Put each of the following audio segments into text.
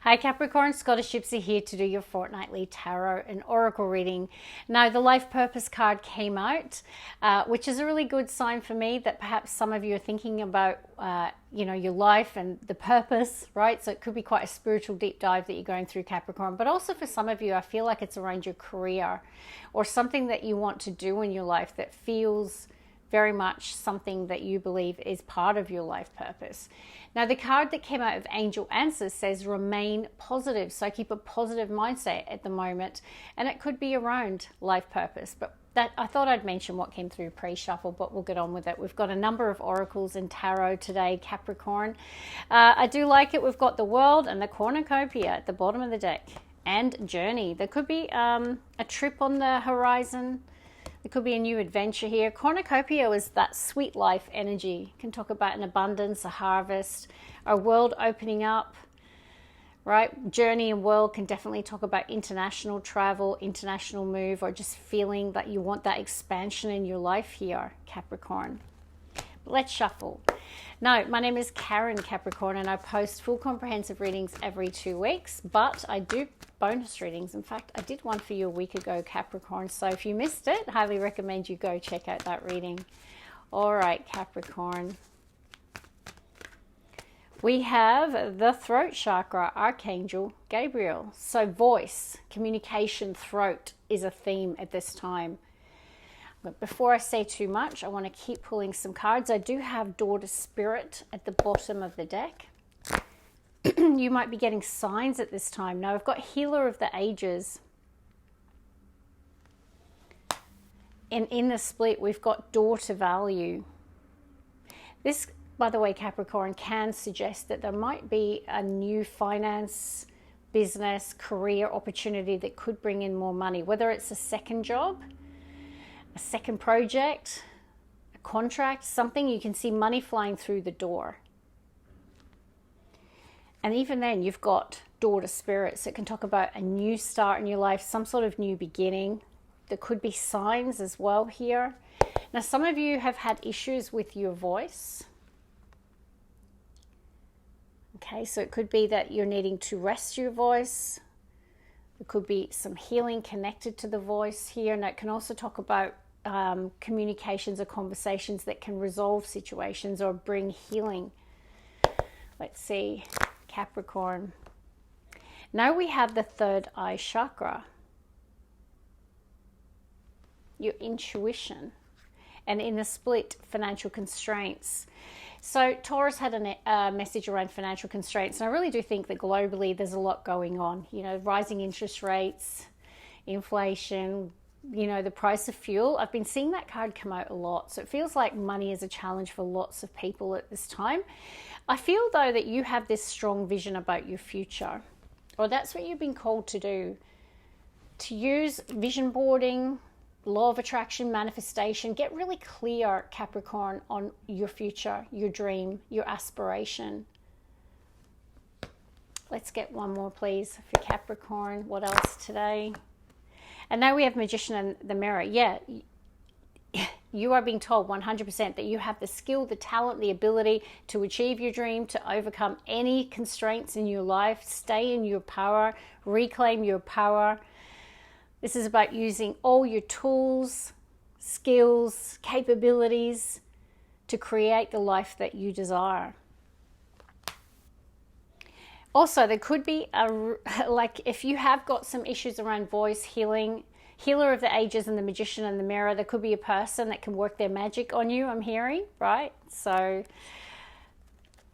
Hi Capricorn, Scottish Gypsy here to do your fortnightly tarot and oracle reading. Now the life purpose card came out, which is a really good sign for me that perhaps some of you are thinking about your life and the purpose, right? So it could be quite a spiritual deep dive that you're going through, Capricorn. But also for some of you, I feel like it's around your career or something that you want to do in your life that feels very much something that you believe is part of your life purpose. Now, the card that came out of Angel Answers says remain positive. So keep a positive mindset at the moment. And it could be around life purpose. But that I thought I'd mention what came through pre-shuffle, but we'll get on with it. We've got a number of oracles in tarot today, Capricorn. I do like it. We've got the World and the Cornucopia at the bottom of the deck. And Journey. There could be a trip on the horizon. It could be a new adventure here. Cornucopia is that sweet life energy. You can talk about an abundance, a harvest, a world opening up, right? Journey and world can definitely talk about international travel, international move, or just feeling that you want that expansion in your life here, Capricorn. Let's shuffle. No, my name is Karen, Capricorn, and I post full comprehensive readings every 2 weeks, but I do bonus readings. In fact, I did one for you a week ago, Capricorn, so if you missed it, highly recommend you go check out that reading. All right, Capricorn. We have the throat chakra, Archangel Gabriel. So voice, communication, throat is a theme at this time. But before I say too much, I want to keep pulling some cards. I do have Daughter Spirit at the bottom of the deck. You might be getting signs at this time. Now, I've got Healer of the Ages. And in the split, we've got Daughter Value. This, by the way, Capricorn, can suggest that there might be a new finance, business, career opportunity that could bring in more money, whether it's a second job, a second project, a contract, something you can see money flying through the door. And even then, you've got Daughter Spirits. It can talk about a new start in your life, some sort of new beginning. There could be signs as well here. Now, some of you have had issues with your voice. Okay, so it could be that you're needing to rest your voice. There could be some healing connected to the voice here. And it can also talk about communications or conversations that can resolve situations or bring healing. Let's see, Capricorn. Now we have the third eye chakra, your intuition, and in the split, financial constraints. So Taurus had a message around financial constraints, and I really do think that globally there's a lot going on. You know, rising interest rates, inflation, the price of fuel. I've been seeing that card come out a lot. So it feels like money is a challenge for lots of people at this time. I feel, though, that you have this strong vision about your future, or that's what you've been called to do, to use vision boarding, law of attraction, manifestation. Get really clear, Capricorn, on your future, your dream, your aspiration. Let's get one more, please, for Capricorn. What else today? And now we have Magician and the Mirror. Yeah, you are being told 100% that you have the skill, the talent, the ability to achieve your dream, to overcome any constraints in your life, stay in your power, reclaim your power. This is about using all your tools, skills, capabilities to create the life that you desire. Also, there could be like if you have got some issues around voice, healing, Healer of the Ages and the Magician and the Mirror, there could be a person that can work their magic on you, I'm hearing, right? So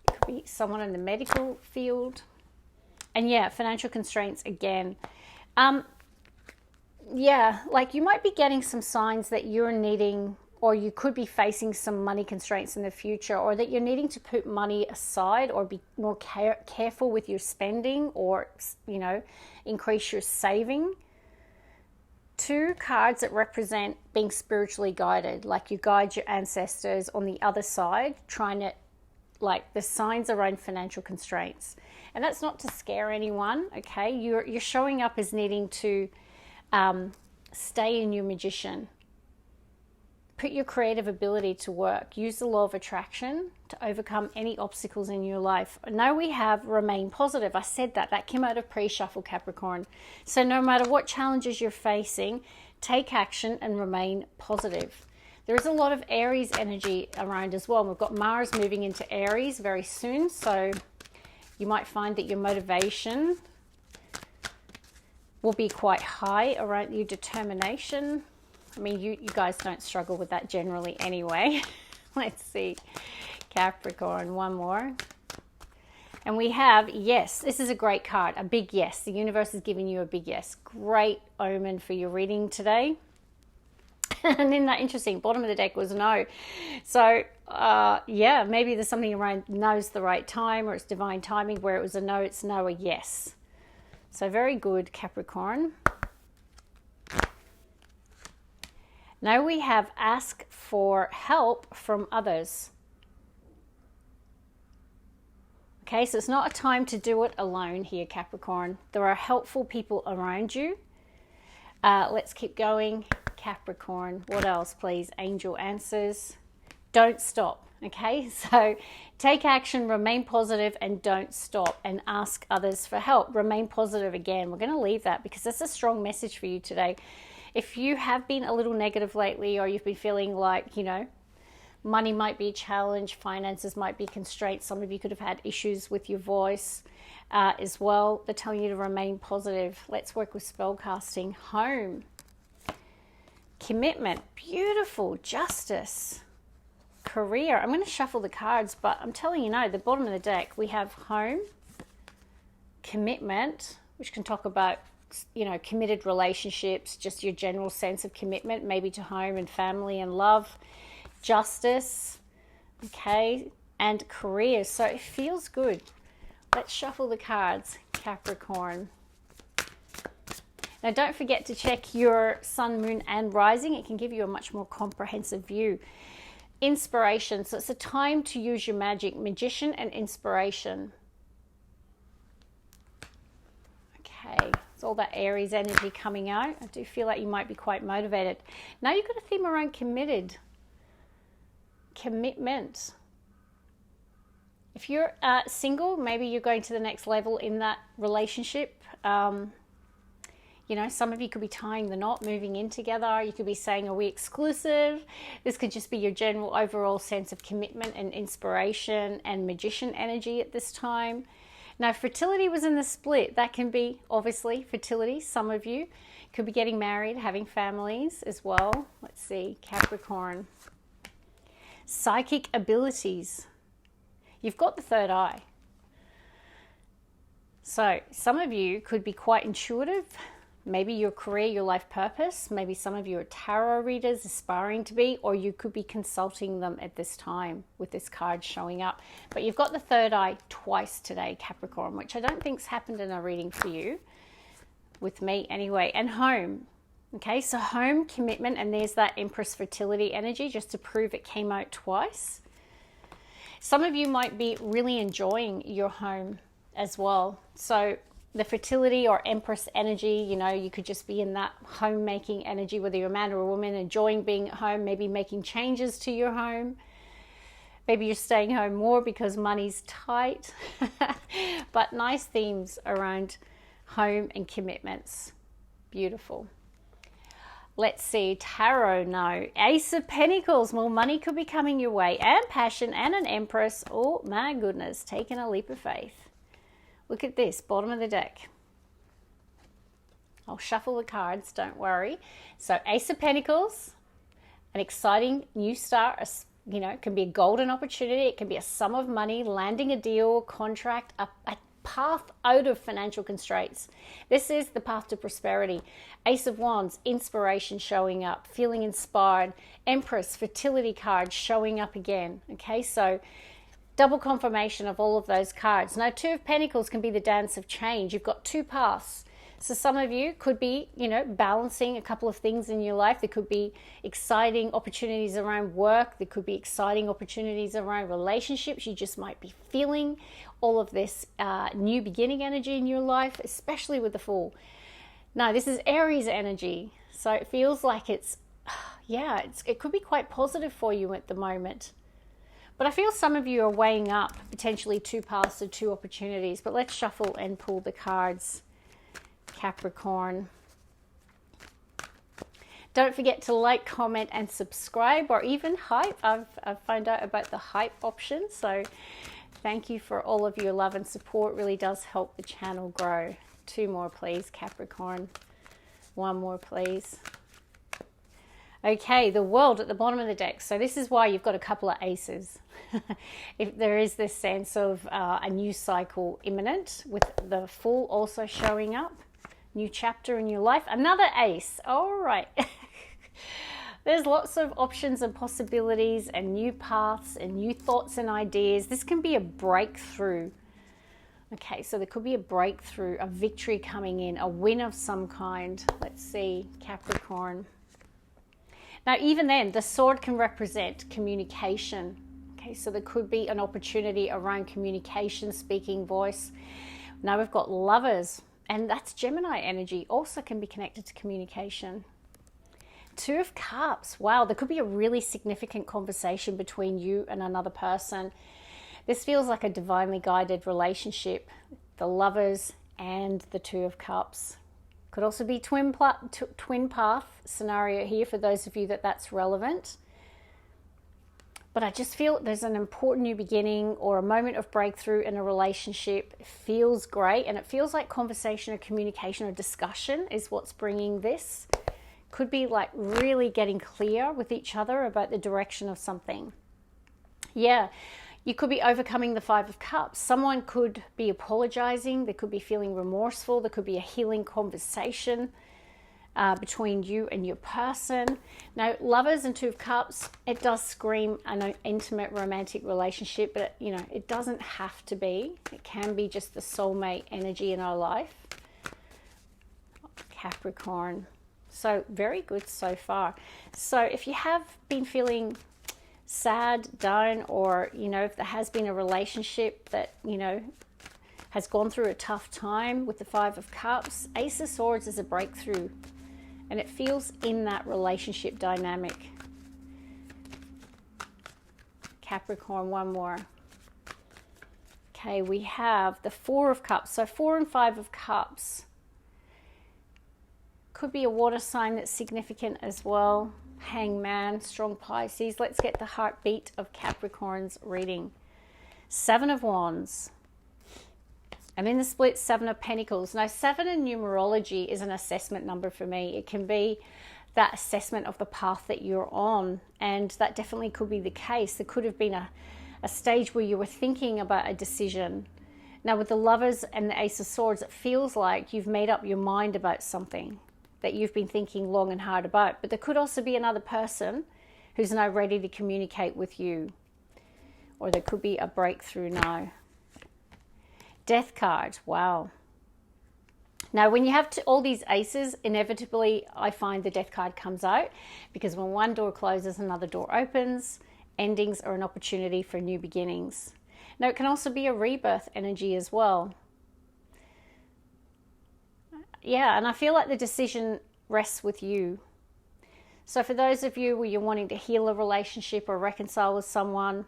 it could be someone in the medical field. And yeah, financial constraints again. Yeah, like you might be getting some signs that you're needing, or you could be facing some money constraints in the future, or that you're needing to put money aside or be more careful with your spending, or, increase your saving. Two cards that represent being spiritually guided, like you guide your ancestors on the other side, trying to, like the signs around financial constraints. And that's not to scare anyone, okay? You're showing up as needing to stay in your magician. put your creative ability to work. Use the law of attraction to overcome any obstacles in your life. Now we have remain positive. I said that came out of pre-shuffle, Capricorn. So no matter what challenges you're facing, take action and remain positive. There is a lot of Aries energy around as well. We've got Mars moving into Aries very soon, so you might find that your motivation will be quite high around your determination. I mean, you guys don't struggle with that generally anyway. Let's see. Capricorn, one more. And we have yes. This is a great card, a big yes. The universe is giving you a big yes. Great omen for your reading today. And then that interesting bottom of the deck was no. So yeah, maybe there's something around no's the right time, or it's divine timing. Where it was a no, it's no, a yes. So very good, Capricorn. Now we have ask for help from others. Okay, so it's not a time to do it alone here, Capricorn. There are helpful people around you. Let's keep going, Capricorn. What else, please? Angel answers. Don't stop. Okay, so take action, remain positive, and don't stop, and ask others for help. Remain positive again. We're going to leave that because that's a strong message for you today. If you have been a little negative lately, or you've been feeling like, money might be a challenge, finances might be constraints, some of you could have had issues with your voice as well. They're telling you to remain positive. Let's work with spell casting. Home. Commitment. Beautiful. Justice. Career. I'm going to shuffle the cards, but I'm telling you now, the bottom of the deck, we have home, commitment, which can talk about committed relationships, just your general sense of commitment, maybe to home and family and love, justice, okay, and career. So it feels good. Let's shuffle the cards, Capricorn. Now don't forget to check your sun, moon, and rising. It can give you a much more comprehensive view. Inspiration. So it's a time to use your magic. Magician and inspiration. Okay. All that Aries energy coming out. I do feel like you might be quite motivated. Now you've got a theme around committed. Commitment. If you're single, maybe you're going to the next level in that relationship. Some of you could be tying the knot, moving in together. You could be saying, are we exclusive? This could just be your general overall sense of commitment and inspiration and magician energy at this time. Now, fertility was in the split. That can be, obviously, fertility. Some of you could be getting married, having families as well. Let's see, Capricorn. Psychic abilities. You've got the third eye. So, some of you could be quite intuitive. Maybe your career, your life purpose. Maybe some of you are tarot readers, aspiring to be, or you could be consulting them at this time with this card showing up. But you've got the third eye twice today, Capricorn, which I don't think's happened in a reading for you, with me anyway. And home. Okay, so home, commitment, and there's that Empress fertility energy, just to prove it came out twice. Some of you might be really enjoying your home as well. So the fertility or Empress energy, you could just be in that homemaking energy, whether you're a man or a woman, enjoying being at home, maybe making changes to your home. Maybe you're staying home more because money's tight. But nice themes around home and commitments. Beautiful. Let's see, tarot, no. Ace of Pentacles, more money could be coming your way, and passion, and an Empress. Oh my goodness, taking a leap of faith. Look at this, bottom of the deck. I'll shuffle the cards, don't worry. So Ace of Pentacles, an exciting new start, it can be a golden opportunity. It can be a sum of money, landing a deal, contract, a path out of financial constraints. This is the path to prosperity. Ace of Wands, inspiration showing up, feeling inspired. Empress, fertility card showing up again. Okay, so double confirmation of all of those cards. Now, Two of Pentacles can be the dance of change. You've got two paths. So some of you could be, balancing a couple of things in your life. There could be exciting opportunities around work. There could be exciting opportunities around relationships. You just might be feeling all of this new beginning energy in your life, especially with the Fool. Now, this is Aries energy. So it feels like it's, yeah, it could be quite positive for you at the moment. But I feel some of you are weighing up potentially two paths or two opportunities. But let's shuffle and pull the cards, Capricorn. Don't forget to like, comment, and subscribe, or even hype. I've found out about the hype option. So thank you for all of your love and support. It really does help the channel grow. Two more, please, Capricorn. One more, please. Okay, the World at the bottom of the deck. So this is why you've got a couple of aces. If there is this sense of a new cycle imminent, with the Fool also showing up. New chapter in your life. Another ace. All right. There's lots of options and possibilities and new paths and new thoughts and ideas. This can be a breakthrough. Okay, so there could be a breakthrough, a victory coming in, a win of some kind. Let's see, Capricorn. Now, even then, the sword can represent communication. Okay, so there could be an opportunity around communication, speaking voice. Now we've got Lovers, and that's Gemini energy, also can be connected to communication. Two of Cups. Wow, there could be a really significant conversation between you and another person. This feels like a divinely guided relationship. The Lovers and the Two of Cups. Could also be twin path scenario here for those of you that's relevant. But I just feel there's an important new beginning or a moment of breakthrough in a relationship. It feels great, and it feels like conversation or communication or discussion is what's bringing this. Could be like really getting clear with each other about the direction of something. Yeah, you could be overcoming the Five of Cups. Someone could be apologizing. They could be feeling remorseful. There could be a healing conversation between you and your person. Now, Lovers and Two of Cups, it does scream an intimate romantic relationship, but you know, it doesn't have to be. It can be just the soulmate energy in our life. Capricorn. So very good so far. So if you have been feeling sad, down, or you know, if there has been a relationship that you know has gone through a tough time with the Five of Cups, Ace of Swords is a breakthrough, and it feels in that relationship dynamic. Capricorn, one more. Okay, we have the Four of Cups. So 4 and 5 of Cups could be a water sign that's significant as well. Hangman, strong Pisces. Let's get the heartbeat of Capricorn's reading. 7 of Wands. And in the split, 7 of Pentacles. Now, 7 in numerology is an assessment number for me. It can be that assessment of the path that you're on. And that definitely could be the case. There could have been a stage where you were thinking about a decision. Now, with the Lovers and the Ace of Swords, it feels like you've made up your mind about something that you've been thinking long and hard about. But there could also be another person who's now ready to communicate with you. Or there could be a breakthrough now. Death card. Wow. Now, when you have all these aces, inevitably, I find the Death card comes out. Because when one door closes, another door opens. Endings are an opportunity for new beginnings. Now, it can also be a rebirth energy as well. Yeah, and I feel like the decision rests with you. So for those of you where you're wanting to heal a relationship or reconcile with someone,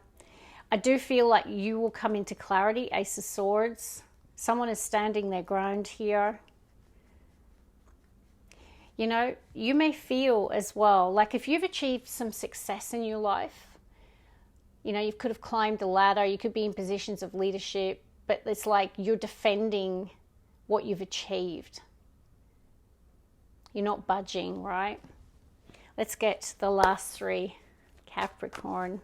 I do feel like you will come into clarity. Ace of Swords. Someone is standing their ground here. You know, you may feel as well, like if you've achieved some success in your life, you know, you could have climbed the ladder, you could be in positions of leadership, but it's like you're defending what you've achieved. You're not budging, right? Let's get the last 3, Capricorn.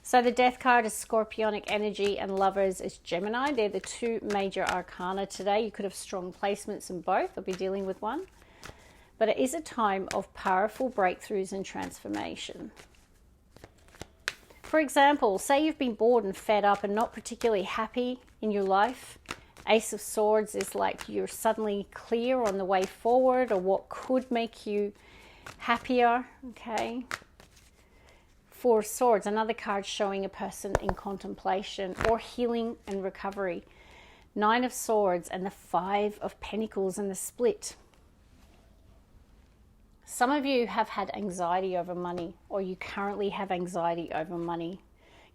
So the Death card is Scorpionic energy and Lovers is Gemini. They're the 2 major arcana today. You could have strong placements in both. I'll be dealing with one. But it is a time of powerful breakthroughs and transformation. For example, say you've been bored and fed up and not particularly happy in your life. Ace of Swords is like you're suddenly clear on the way forward or what could make you happier, okay? 4 of Swords, another card showing a person in contemplation or healing and recovery. 9 of Swords and the 5 of Pentacles in the split. Some of you have had anxiety over money, or you currently have anxiety over money.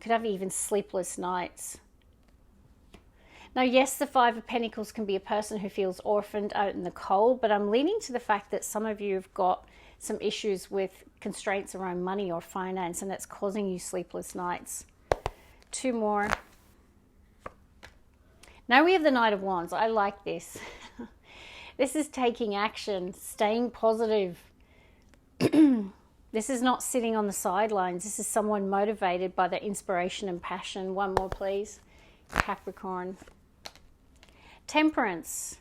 Could have even sleepless nights. Now, yes, the Five of Pentacles can be a person who feels orphaned out in the cold, but I'm leaning to the fact that some of you have got some issues with constraints around money or finance, and that's causing you sleepless nights. Two more. Now we have the Knight of Wands. I like this. This is taking action, staying positive. This is not sitting on the sidelines. This is someone motivated by their inspiration and passion. One more, please. Capricorn. Temperance.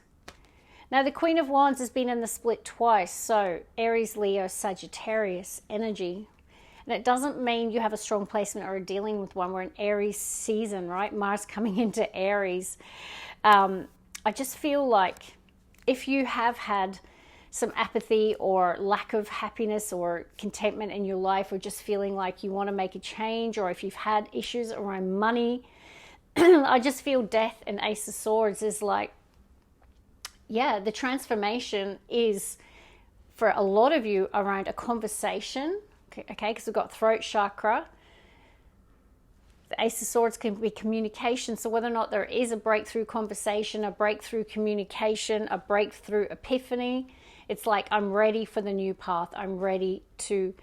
Now, the Queen of Wands has been in the split twice. So, Aries, Leo, Sagittarius energy. And it doesn't mean you have a strong placement or are dealing with one. We're in Aries season, right? Mars coming into Aries. I just feel like if you have had some apathy or lack of happiness or contentment in your life, or just feeling like you want to make a change, or if you've had issues around money, I just feel Death and Ace of Swords is like, yeah, the transformation is for a lot of you around a conversation, okay, because we've got throat chakra. The Ace of Swords can be communication, so whether or not there is a breakthrough conversation, a breakthrough communication, a breakthrough epiphany, it's like, I'm ready for the new path. I'm ready to,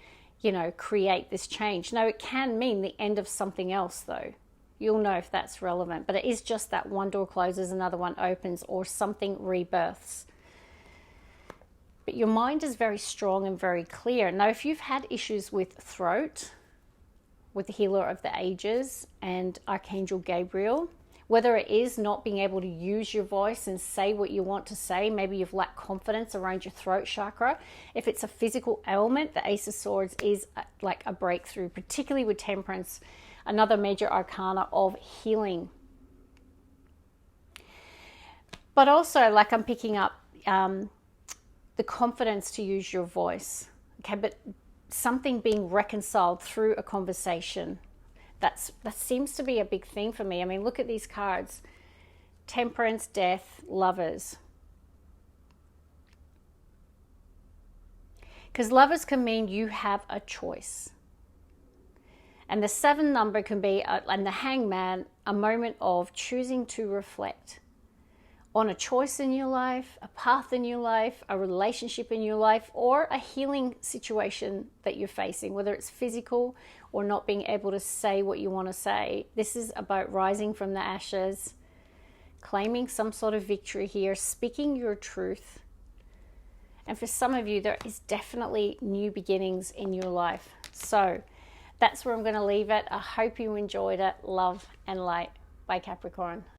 create this change. Now, it can mean the end of something else, though. You'll know if that's relevant. But it is just that one door closes, another one opens, or something rebirths. But your mind is very strong and very clear. Now, if you've had issues with throat, with the Healer of the Ages and Archangel Gabriel, whether it is not being able to use your voice and say what you want to say, maybe you've lacked confidence around your throat chakra. If it's a physical ailment, the Ace of Swords is like a breakthrough, particularly with Temperance, another major arcana of healing. But also, like, I'm picking up the confidence to use your voice. Okay, but something being reconciled through a conversation. That seems to be a big thing for me. I mean, look at these cards. Temperance, Death, Lovers. Because Lovers can mean you have a choice. And the 7 number can be, and the Hangman, a moment of choosing to reflect on a choice in your life, a path in your life, a relationship in your life, or a healing situation that you're facing, whether it's physical or not being able to say what you want to say. This is about rising from the ashes, claiming some sort of victory here, speaking your truth. And for some of you, there is definitely new beginnings in your life. So that's where I'm going to leave it. I hope you enjoyed it. Love and light. Bye, Capricorn.